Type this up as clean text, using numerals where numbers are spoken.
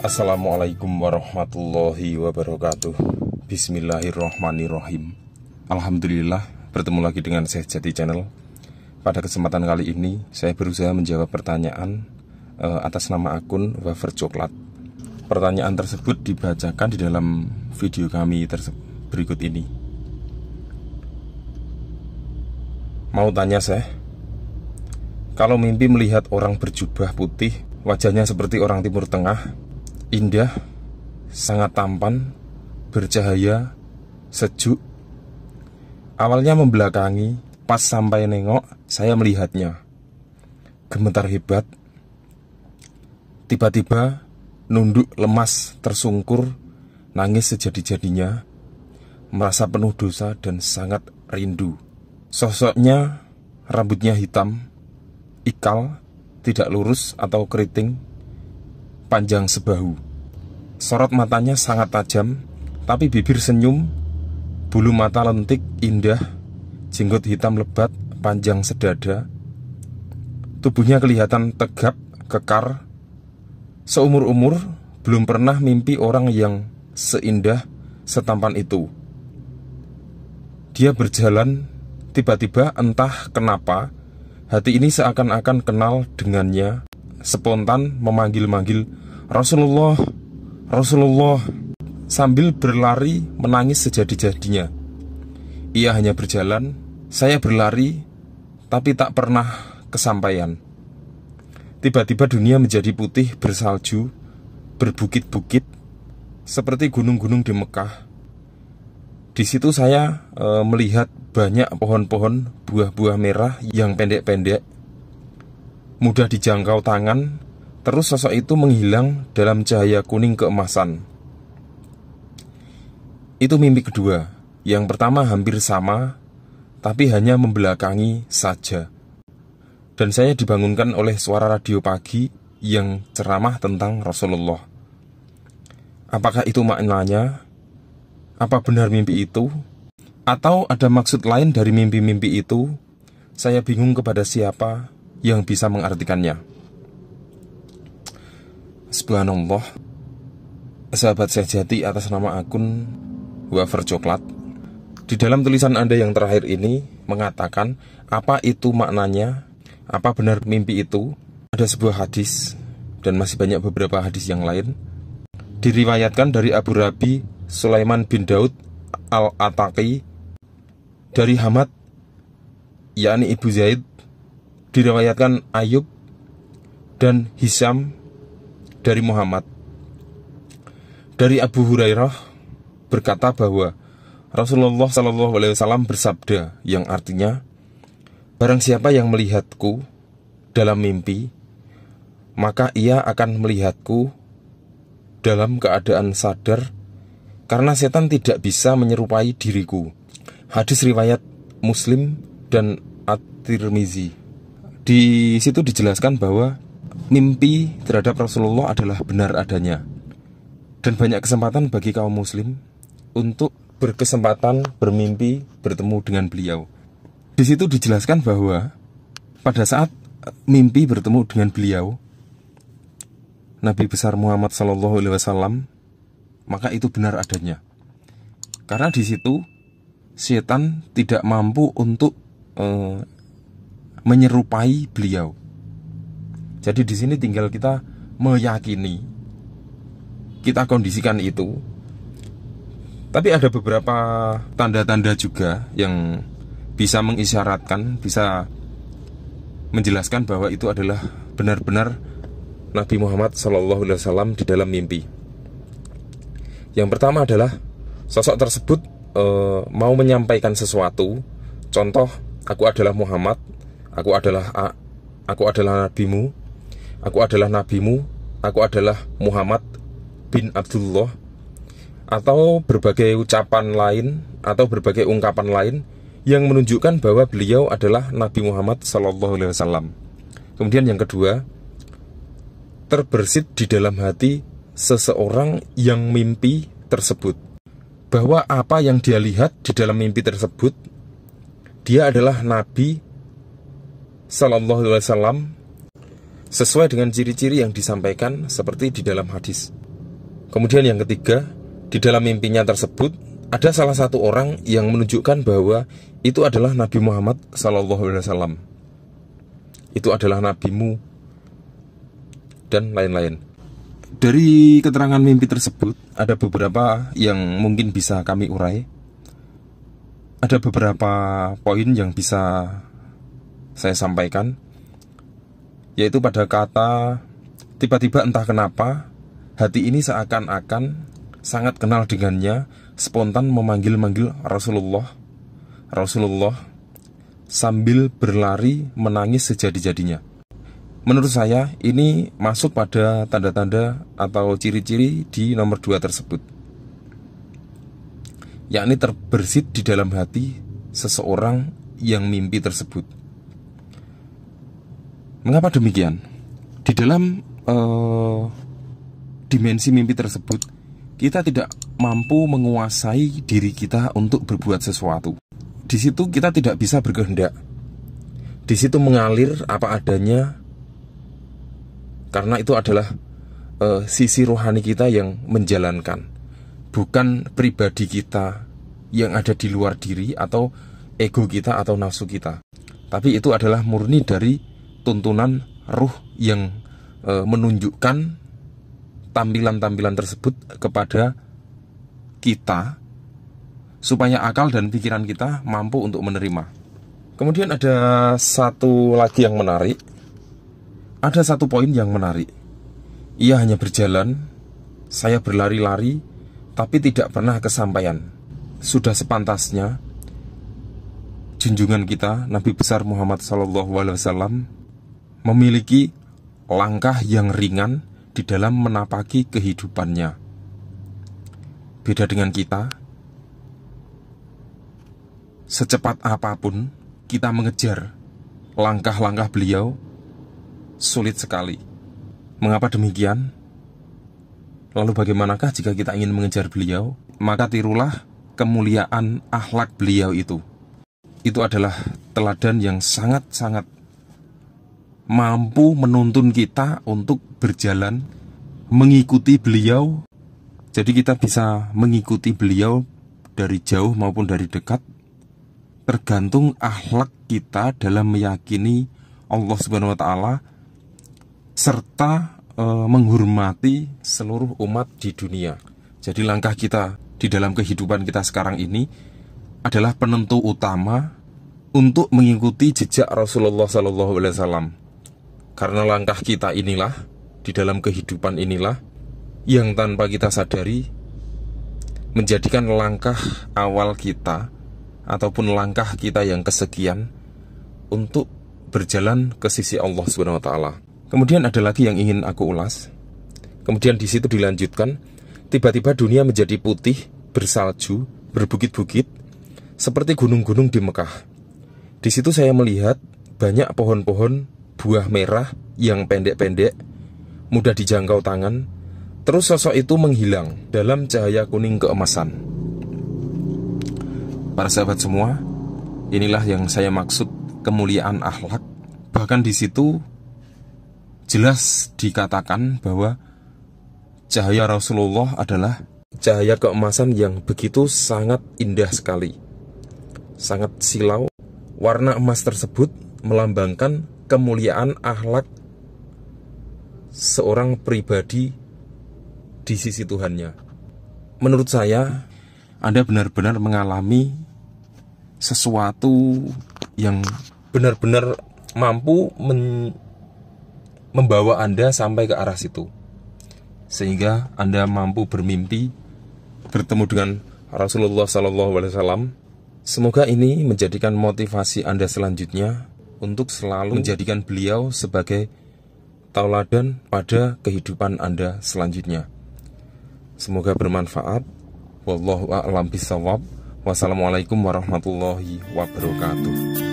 Assalamualaikum warahmatullahi wabarakatuh. Bismillahirrahmanirrahim. Alhamdulillah, bertemu lagi dengan Syekh Jati Channel. Pada kesempatan kali ini saya berusaha menjawab pertanyaan atas nama akun Wafer Coklat. Pertanyaan tersebut dibacakan di dalam video kami berikut ini. Mau tanya Syekh, kalau mimpi melihat orang berjubah putih, wajahnya seperti orang Timur Tengah, indah, sangat tampan, bercahaya, sejuk. Awalnya membelakangi, pas sampai nengok, saya melihatnya. Gemetar hebat. Tiba-tiba nunduk lemas, tersungkur, nangis sejadi-jadinya, merasa penuh dosa dan sangat rindu. Sosoknya rambutnya hitam, ikal, tidak lurus atau keriting, panjang sebahu. Sorot matanya sangat tajam, tapi bibir senyum, bulu mata lentik, indah, jenggot hitam lebat, panjang sedada. Tubuhnya kelihatan tegap, kekar. Seumur-umur belum pernah mimpi orang yang seindah, setampan itu. Dia berjalan, tiba-tiba entah kenapa hati ini seakan-akan kenal dengannya, spontan memanggil-manggil Rasulullah, Rasulullah, sambil berlari menangis sejadi-jadinya. Ia hanya berjalan, saya berlari, tapi tak pernah kesampaian. Tiba-tiba dunia menjadi putih bersalju, berbukit-bukit, seperti gunung-gunung di Mekah. Di situ saya melihat banyak pohon-pohon buah-buah merah yang pendek-pendek, mudah dijangkau tangan. Terus sosok itu menghilang dalam cahaya kuning keemasan. Itu mimpi kedua. Yang pertama hampir sama, tapi hanya membelakangi saja. Dan saya dibangunkan oleh suara radio pagi yang ceramah tentang Rasulullah. Apakah itu maknanya? Apa benar mimpi itu? Atau ada maksud lain dari mimpi-mimpi itu? Saya bingung kepada siapa yang bisa mengartikannya. Subhanallah. Sahabat Syekh Jati, atas nama akun Wafer Coklat, di dalam tulisan Anda yang terakhir ini mengatakan apa itu maknanya, apa benar mimpi itu. Ada sebuah hadis dan masih banyak beberapa hadis yang lain, diriwayatkan dari Abu Rabi Sulaiman bin Daud Al-Ataki, dari Hamad, yakni Ibu Zaid, diriwayatkan Ayub dan Hisham dari Muhammad. Dari Abu Hurairah berkata bahwa Rasulullah SAW bersabda, yang artinya, barang siapa yang melihatku dalam mimpi, maka ia akan melihatku dalam keadaan sadar, karena setan tidak bisa menyerupai diriku. Hadis riwayat Muslim dan At-Tirmizi. Di situ dijelaskan bahwa mimpi terhadap Rasulullah adalah benar adanya, dan banyak kesempatan bagi kaum muslim untuk berkesempatan bermimpi bertemu dengan beliau. Di situ dijelaskan bahwa pada saat mimpi bertemu dengan beliau, Nabi besar Muhammad SAW, maka itu benar adanya. Karena di situ setan tidak mampu untuk menyerupai beliau. Jadi di sini tinggal kita meyakini, kita kondisikan itu. Tapi ada beberapa tanda-tanda juga yang bisa mengisyaratkan, bisa menjelaskan bahwa itu adalah benar-benar Nabi Muhammad SAW di dalam mimpi. Yang pertama adalah sosok tersebut mau menyampaikan sesuatu. Contoh, aku adalah Muhammad, aku adalah nabimu, aku adalah nabimu, aku adalah Muhammad bin Abdullah, atau berbagai ucapan lain atau berbagai ungkapan lain yang menunjukkan bahwa beliau adalah Nabi Muhammad SAW. Kemudian yang kedua, terbersit di dalam hati seseorang yang mimpi tersebut, bahwa apa yang dia lihat di dalam mimpi tersebut, dia adalah Nabi SAW sesuai dengan ciri-ciri yang disampaikan seperti di dalam hadis. Kemudian yang ketiga, di dalam mimpinya tersebut ada salah satu orang yang menunjukkan bahwa itu adalah Nabi Muhammad SAW. Itu adalah nabimu, dan lain-lain. Dari keterangan mimpi tersebut ada beberapa yang mungkin bisa kami urai. Ada beberapa poin yang bisa saya sampaikan, yaitu pada kata tiba-tiba entah kenapa hati ini seakan-akan sangat kenal dengannya, spontan memanggil-manggil Rasulullah sambil berlari menangis sejadi-jadinya. Menurut saya ini masuk pada tanda-tanda atau ciri-ciri di nomor 2 tersebut, yakni terbersit di dalam hati seseorang yang mimpi tersebut. Mengapa demikian? Di dalam dimensi mimpi tersebut, kita tidak mampu menguasai diri kita untuk berbuat sesuatu. Di situ kita tidak bisa berkehendak. Di situ mengalir apa adanya, karena itu adalah sisi rohani kita yang menjalankan, bukan pribadi kita yang ada di luar diri atau ego kita atau nafsu kita. Tapi itu adalah murni dari tuntunan ruh yang menunjukkan tampilan-tampilan tersebut kepada kita, supaya akal dan pikiran kita mampu untuk menerima. Kemudian ada satu lagi yang menarik. Ada satu poin yang menarik. Ia hanya berjalan, saya berlari-lari, tapi tidak pernah kesampaian. Sudah sepantasnya junjungan kita Nabi besar Muhammad SAW memiliki langkah yang ringan di dalam menapaki kehidupannya. Beda dengan kita, secepat apapun kita mengejar langkah-langkah beliau, sulit sekali. Mengapa demikian? Lalu bagaimanakah jika kita ingin mengejar beliau? Maka tirulah kemuliaan akhlak beliau itu. Itu adalah teladan yang sangat-sangat mampu menuntun kita untuk berjalan mengikuti beliau. Jadi kita bisa mengikuti beliau dari jauh maupun dari dekat, tergantung akhlak kita dalam meyakini Allah Subhanahu wa Ta'ala serta menghormati seluruh umat di dunia. Jadi langkah kita di dalam kehidupan kita sekarang ini adalah penentu utama untuk mengikuti jejak Rasulullah SAW. Karena langkah kita inilah, di dalam kehidupan inilah, yang tanpa kita sadari menjadikan langkah awal kita ataupun langkah kita yang kesekian untuk berjalan ke sisi Allah Subhanahu wa Ta'ala. Kemudian ada lagi yang ingin aku ulas. Kemudian di situ dilanjutkan, tiba-tiba dunia menjadi putih, bersalju, berbukit-bukit, seperti gunung-gunung di Mekah. Di situ saya melihat banyak pohon-pohon buah merah yang pendek-pendek, mudah dijangkau tangan. Terus sosok itu menghilang dalam cahaya kuning keemasan. Para sahabat semua, inilah yang saya maksud kemuliaan akhlak. Bahkan di situ jelas dikatakan bahwa cahaya Rasulullah adalah cahaya keemasan yang begitu sangat indah sekali, sangat silau. Warna emas tersebut melambangkan kemuliaan akhlak seorang pribadi di sisi Tuhannya. Menurut saya, Anda benar-benar mengalami sesuatu yang benar-benar mampu membawa Anda sampai ke arah situ, sehingga Anda mampu bermimpi bertemu dengan Rasulullah SAW. Semoga ini menjadikan motivasi Anda selanjutnya untuk selalu menjadikan beliau sebagai tauladan pada kehidupan Anda selanjutnya. Semoga bermanfaat. Wallahu a'lam bishawab. Wassalamualaikum warahmatullahi wabarakatuh.